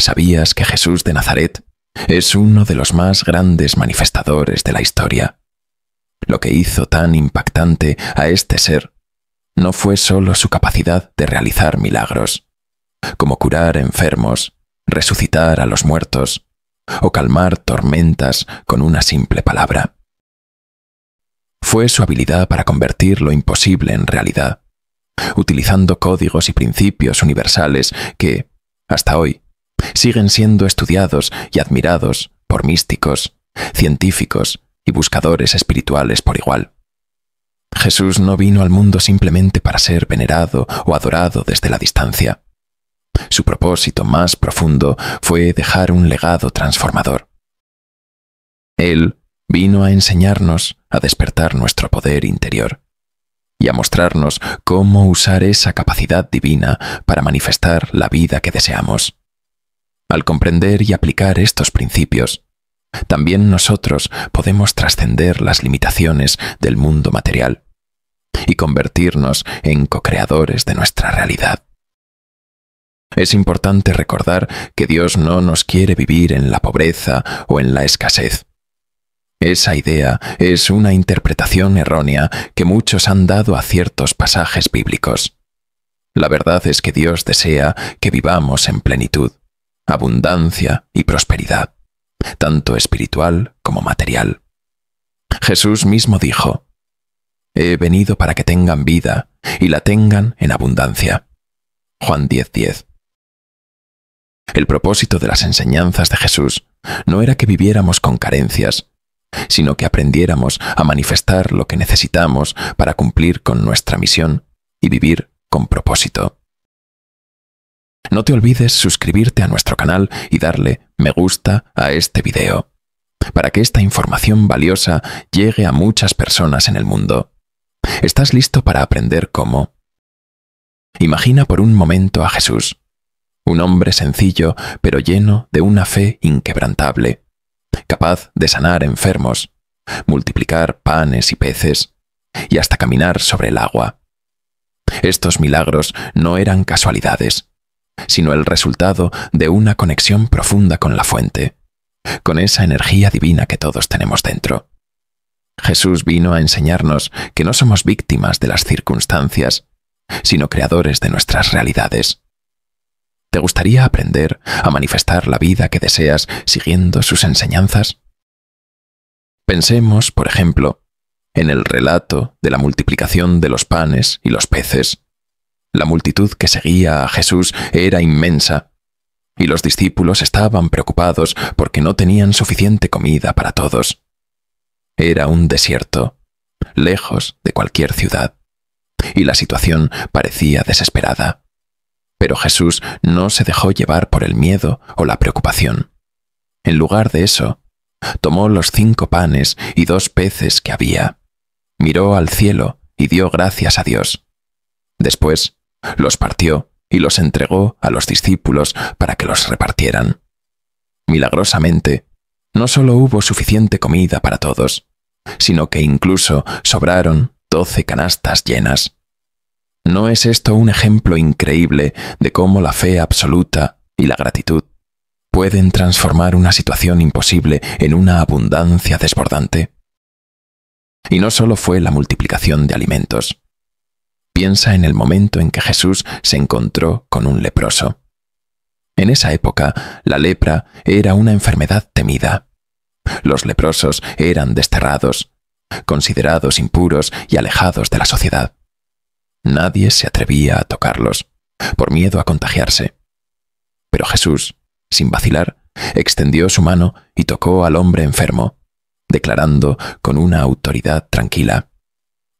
¿Sabías que Jesús de Nazaret es uno de los más grandes manifestadores de la historia? Lo que hizo tan impactante a este ser no fue solo su capacidad de realizar milagros, como curar enfermos, resucitar a los muertos o calmar tormentas con una simple palabra. Fue su habilidad para convertir lo imposible en realidad, utilizando códigos y principios universales que, hasta hoy, siguen siendo estudiados y admirados por místicos, científicos y buscadores espirituales por igual. Jesús no vino al mundo simplemente para ser venerado o adorado desde la distancia. Su propósito más profundo fue dejar un legado transformador. Él vino a enseñarnos a despertar nuestro poder interior y a mostrarnos cómo usar esa capacidad divina para manifestar la vida que deseamos. Al comprender y aplicar estos principios, también nosotros podemos trascender las limitaciones del mundo material y convertirnos en co-creadores de nuestra realidad. Es importante recordar que Dios no nos quiere vivir en la pobreza o en la escasez. Esa idea es una interpretación errónea que muchos han dado a ciertos pasajes bíblicos. La verdad es que Dios desea que vivamos en plenitud, abundancia y prosperidad, tanto espiritual como material. Jesús mismo dijo: «He venido para que tengan vida y la tengan en abundancia». Juan 10:10. El propósito de las enseñanzas de Jesús no era que viviéramos con carencias, sino que aprendiéramos a manifestar lo que necesitamos para cumplir con nuestra misión y vivir con propósito. No te olvides suscribirte a nuestro canal y darle me gusta a este video, para que esta información valiosa llegue a muchas personas en el mundo. ¿Estás listo para aprender cómo? Imagina por un momento a Jesús, un hombre sencillo pero lleno de una fe inquebrantable, capaz de sanar enfermos, multiplicar panes y peces, y hasta caminar sobre el agua. Estos milagros no eran casualidades, sino el resultado de una conexión profunda con la fuente, con esa energía divina que todos tenemos dentro. Jesús vino a enseñarnos que no somos víctimas de las circunstancias, sino creadores de nuestras realidades. ¿Te gustaría aprender a manifestar la vida que deseas siguiendo sus enseñanzas? Pensemos, por ejemplo, en el relato de la multiplicación de los panes y los peces. La multitud que seguía a Jesús era inmensa, y los discípulos estaban preocupados porque no tenían suficiente comida para todos. Era un desierto, lejos de cualquier ciudad, y la situación parecía desesperada. Pero Jesús no se dejó llevar por el miedo o la preocupación. En lugar de eso, tomó los 5 panes y 2 peces que había, miró al cielo y dio gracias a Dios. Después, los partió y los entregó a los discípulos para que los repartieran. Milagrosamente, no solo hubo suficiente comida para todos, sino que incluso sobraron 12 canastas llenas. ¿No es esto un ejemplo increíble de cómo la fe absoluta y la gratitud pueden transformar una situación imposible en una abundancia desbordante? Y no solo fue la multiplicación de alimentos. Piensa en el momento en que Jesús se encontró con un leproso. En esa época, la lepra era una enfermedad temida. Los leprosos eran desterrados, considerados impuros y alejados de la sociedad. Nadie se atrevía a tocarlos, por miedo a contagiarse. Pero Jesús, sin vacilar, extendió su mano y tocó al hombre enfermo, declarando con una autoridad tranquila: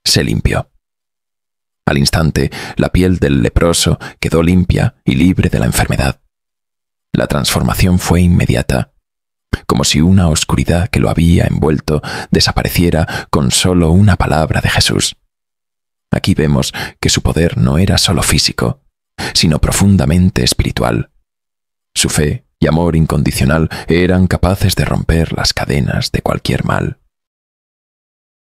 «Se limpió». Al instante, la piel del leproso quedó limpia y libre de la enfermedad. La transformación fue inmediata, como si una oscuridad que lo había envuelto desapareciera con solo una palabra de Jesús. Aquí vemos que su poder no era solo físico, sino profundamente espiritual. Su fe y amor incondicional eran capaces de romper las cadenas de cualquier mal.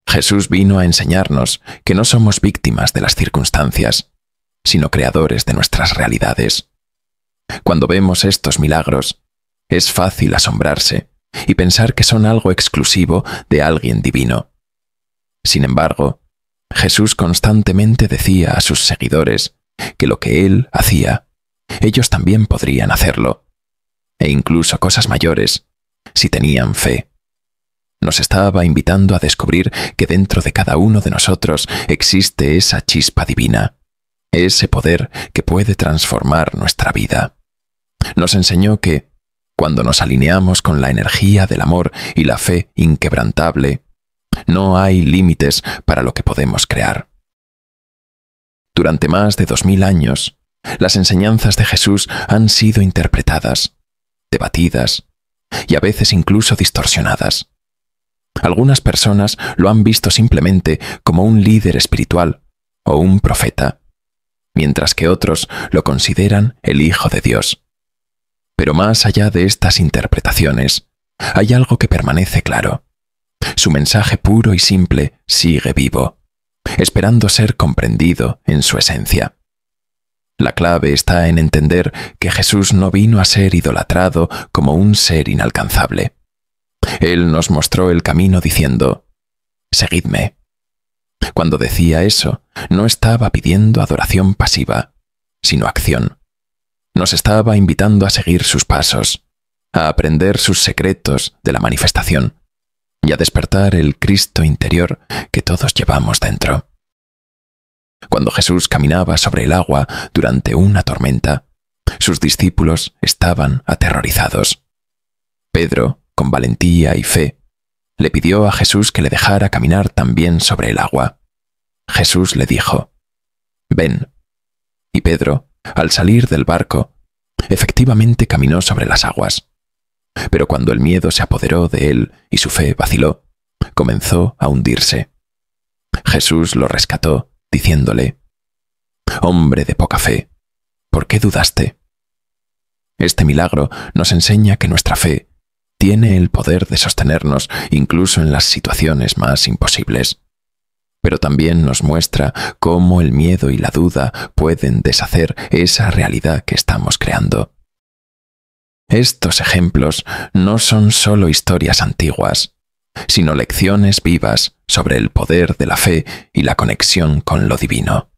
Jesús vino a enseñarnos que no somos víctimas de las circunstancias, sino creadores de nuestras realidades. Cuando vemos estos milagros, es fácil asombrarse y pensar que son algo exclusivo de alguien divino. Sin embargo, Jesús constantemente decía a sus seguidores que lo que Él hacía, ellos también podrían hacerlo, e incluso cosas mayores, si tenían fe. Nos estaba invitando a descubrir que dentro de cada uno de nosotros existe esa chispa divina, ese poder que puede transformar nuestra vida. Nos enseñó que, cuando nos alineamos con la energía del amor y la fe inquebrantable, no hay límites para lo que podemos crear. Durante más de 2000 años, las enseñanzas de Jesús han sido interpretadas, debatidas y a veces incluso distorsionadas. Algunas personas lo han visto simplemente como un líder espiritual o un profeta, mientras que otros lo consideran el Hijo de Dios. Pero más allá de estas interpretaciones, hay algo que permanece claro. Su mensaje puro y simple sigue vivo, esperando ser comprendido en su esencia. La clave está en entender que Jesús no vino a ser idolatrado como un ser inalcanzable. Él nos mostró el camino diciendo, «Seguidme». Cuando decía eso, no estaba pidiendo adoración pasiva, sino acción. Nos estaba invitando a seguir sus pasos, a aprender sus secretos de la manifestación y a despertar el Cristo interior que todos llevamos dentro. Cuando Jesús caminaba sobre el agua durante una tormenta, sus discípulos estaban aterrorizados. Pedro, con valentía y fe, le pidió a Jesús que le dejara caminar también sobre el agua. Jesús le dijo, «Ven». Y Pedro, al salir del barco, efectivamente caminó sobre las aguas. Pero cuando el miedo se apoderó de él y su fe vaciló, comenzó a hundirse. Jesús lo rescató, diciéndole, «Hombre de poca fe, ¿por qué dudaste?». Este milagro nos enseña que nuestra fe tiene el poder de sostenernos incluso en las situaciones más imposibles. Pero también nos muestra cómo el miedo y la duda pueden deshacer esa realidad que estamos creando. Estos ejemplos no son solo historias antiguas, sino lecciones vivas sobre el poder de la fe y la conexión con lo divino.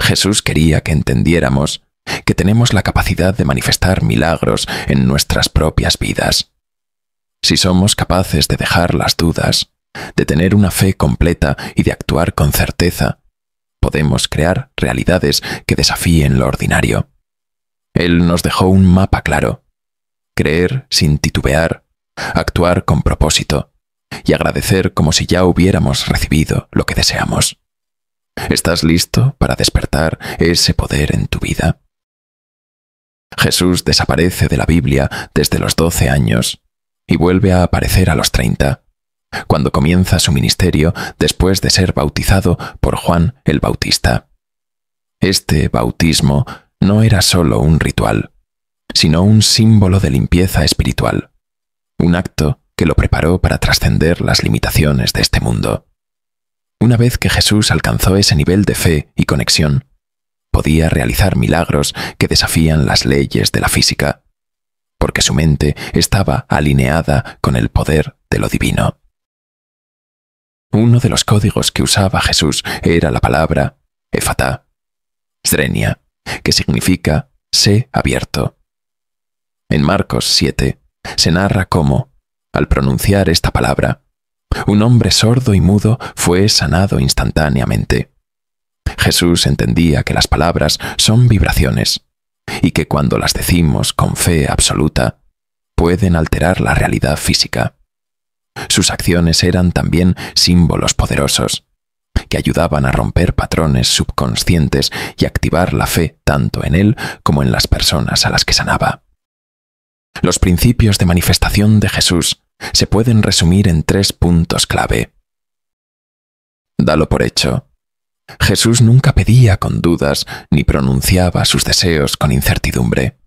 Jesús quería que entendiéramos que tenemos la capacidad de manifestar milagros en nuestras propias vidas. Si somos capaces de dejar las dudas, de tener una fe completa y de actuar con certeza, podemos crear realidades que desafíen lo ordinario. Él nos dejó un mapa claro: creer sin titubear, actuar con propósito y agradecer como si ya hubiéramos recibido lo que deseamos. ¿Estás listo para despertar ese poder en tu vida? Jesús desaparece de la Biblia desde los 12 años y vuelve a aparecer a los 30, cuando comienza su ministerio después de ser bautizado por Juan el Bautista. Este bautismo no era solo un ritual, sino un símbolo de limpieza espiritual, un acto que lo preparó para trascender las limitaciones de este mundo. Una vez que Jesús alcanzó ese nivel de fe y conexión, podía realizar milagros que desafían las leyes de la física, porque su mente estaba alineada con el poder de lo divino. Uno de los códigos que usaba Jesús era la palabra Efatá, Srenia, que significa sé abierto. En Marcos 7 se narra cómo, al pronunciar esta palabra, un hombre sordo y mudo fue sanado instantáneamente. Jesús entendía que las palabras son vibraciones y que cuando las decimos con fe absoluta, pueden alterar la realidad física. Sus acciones eran también símbolos poderosos, que ayudaban a romper patrones subconscientes y activar la fe tanto en él como en las personas a las que sanaba. Los principios de manifestación de Jesús se pueden resumir en 3 puntos clave. Dalo por hecho. Jesús nunca pedía con dudas ni pronunciaba sus deseos con incertidumbre.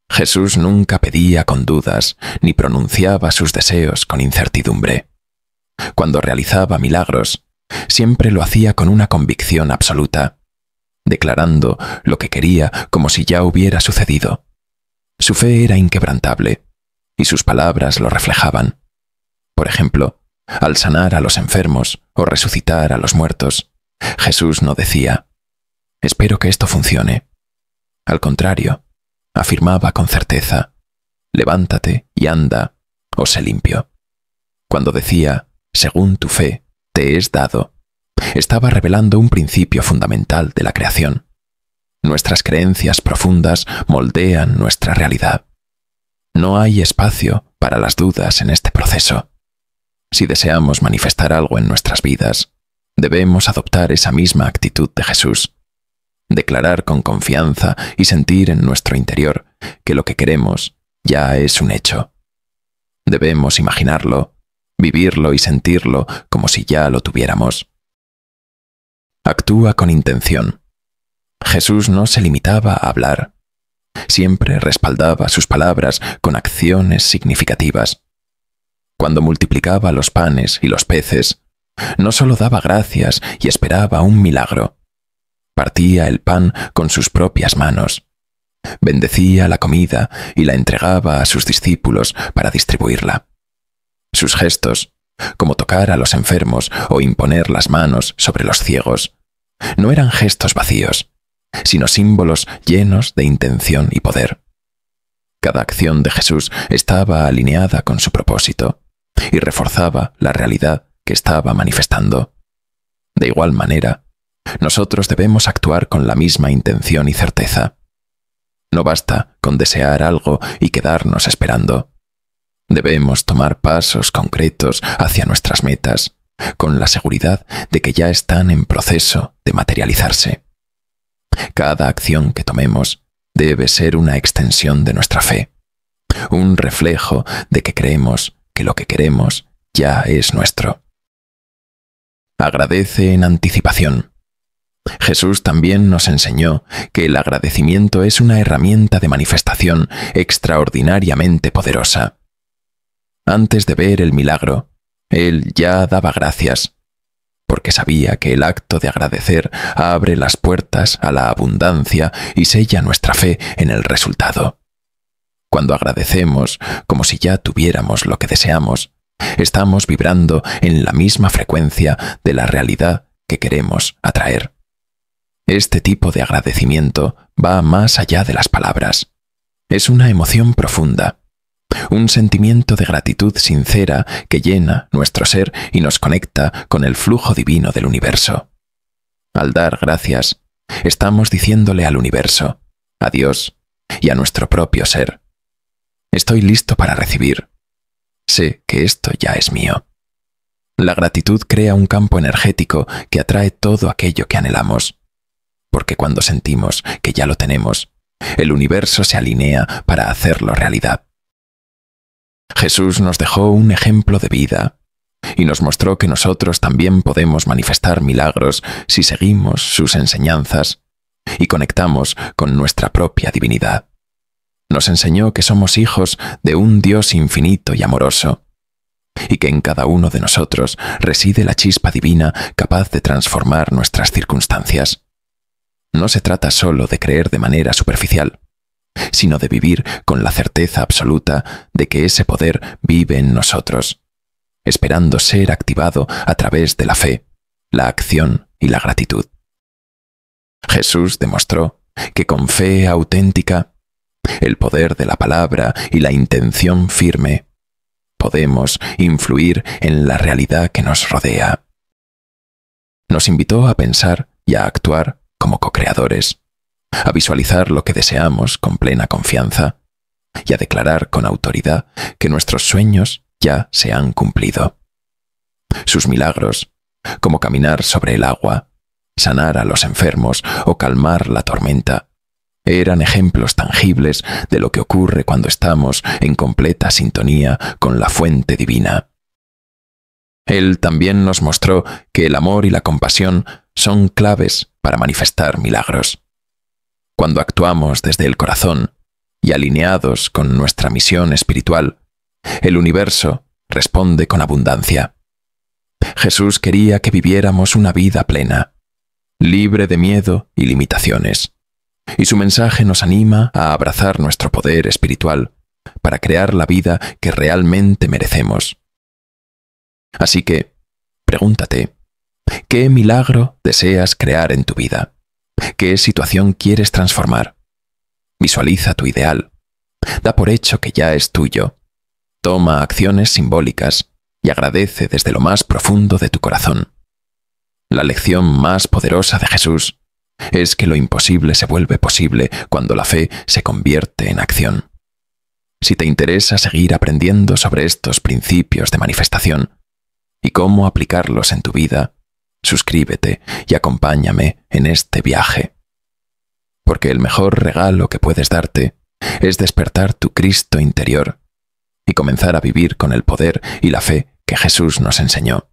Jesús nunca pedía con dudas ni pronunciaba sus deseos con incertidumbre. Cuando realizaba milagros, siempre lo hacía con una convicción absoluta. declarando lo que quería como si ya hubiera sucedido. Su fe era inquebrantable, y sus palabras lo reflejaban. Por ejemplo, al sanar a los enfermos o resucitar a los muertos, Jesús no decía, «Espero que esto funcione». Al contrario, afirmaba con certeza, «Levántate y anda, o sé limpio». Cuando decía, «Según tu fe, te es dado», estaba revelando un principio fundamental de la creación. Nuestras creencias profundas moldean nuestra realidad. No hay espacio para las dudas en este proceso. Si deseamos manifestar algo en nuestras vidas, debemos adoptar esa misma actitud de Jesús. Declarar con confianza y sentir en nuestro interior que lo que queremos ya es un hecho. Debemos imaginarlo, vivirlo y sentirlo como si ya lo tuviéramos. Actúa con intención. Jesús no se limitaba a hablar. Siempre respaldaba sus palabras con acciones significativas. Cuando multiplicaba los panes y los peces, no solo daba gracias y esperaba un milagro. Partía el pan con sus propias manos. Bendecía la comida y la entregaba a sus discípulos para distribuirla. Sus gestos, como tocar a los enfermos o imponer las manos sobre los ciegos, no eran gestos vacíos, sino símbolos llenos de intención y poder. Cada acción de Jesús estaba alineada con su propósito y reforzaba la realidad que estaba manifestando. De igual manera, nosotros debemos actuar con la misma intención y certeza. No basta con desear algo y quedarnos esperando. Debemos tomar pasos concretos hacia nuestras metas, con la seguridad de que ya están en proceso de materializarse. Cada acción que tomemos debe ser una extensión de nuestra fe, un reflejo de que creemos que lo que queremos ya es nuestro. Agradece en anticipación. Jesús también nos enseñó que el agradecimiento es una herramienta de manifestación extraordinariamente poderosa. Antes de ver el milagro, Él ya daba gracias, porque sabía que el acto de agradecer abre las puertas a la abundancia y sella nuestra fe en el resultado. Cuando agradecemos como si ya tuviéramos lo que deseamos, estamos vibrando en la misma frecuencia de la realidad que queremos atraer. Este tipo de agradecimiento va más allá de las palabras. Es una emoción profunda, un sentimiento de gratitud sincera que llena nuestro ser y nos conecta con el flujo divino del universo. Al dar gracias, estamos diciéndole al universo, a Dios y a nuestro propio ser: estoy listo para recibir. Sé que esto ya es mío. La gratitud crea un campo energético que atrae todo aquello que anhelamos, porque cuando sentimos que ya lo tenemos, el universo se alinea para hacerlo realidad. Jesús nos dejó un ejemplo de vida y nos mostró que nosotros también podemos manifestar milagros si seguimos sus enseñanzas y conectamos con nuestra propia divinidad. Nos enseñó que somos hijos de un Dios infinito y amoroso, y que en cada uno de nosotros reside la chispa divina capaz de transformar nuestras circunstancias. No se trata solo de creer de manera superficial, sino de vivir con la certeza absoluta de que ese poder vive en nosotros, esperando ser activado a través de la fe, la acción y la gratitud. Jesús demostró que con fe auténtica, el poder de la palabra y la intención firme, podemos influir en la realidad que nos rodea. Nos invitó a pensar y a actuar como co-creadores, a visualizar lo que deseamos con plena confianza y a declarar con autoridad que nuestros sueños ya se han cumplido. Sus milagros, como caminar sobre el agua, sanar a los enfermos o calmar la tormenta, eran ejemplos tangibles de lo que ocurre cuando estamos en completa sintonía con la fuente divina. Él también nos mostró que el amor y la compasión son claves para manifestar milagros. Cuando actuamos desde el corazón y alineados con nuestra misión espiritual, el universo responde con abundancia. Jesús quería que viviéramos una vida plena, libre de miedo y limitaciones. Y su mensaje nos anima a abrazar nuestro poder espiritual para crear la vida que realmente merecemos. Así que, pregúntate, ¿qué milagro deseas crear en tu vida? ¿Qué situación quieres transformar? Visualiza tu ideal. Da por hecho que ya es tuyo. Toma acciones simbólicas y agradece desde lo más profundo de tu corazón. La lección más poderosa de Jesús es que lo imposible se vuelve posible cuando la fe se convierte en acción. Si te interesa seguir aprendiendo sobre estos principios de manifestación y cómo aplicarlos en tu vida, suscríbete y acompáñame en este viaje. Porque el mejor regalo que puedes darte es despertar tu Cristo interior y comenzar a vivir con el poder y la fe que Jesús nos enseñó.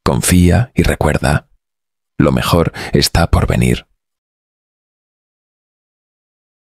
Confía y recuerda, lo mejor está por venir.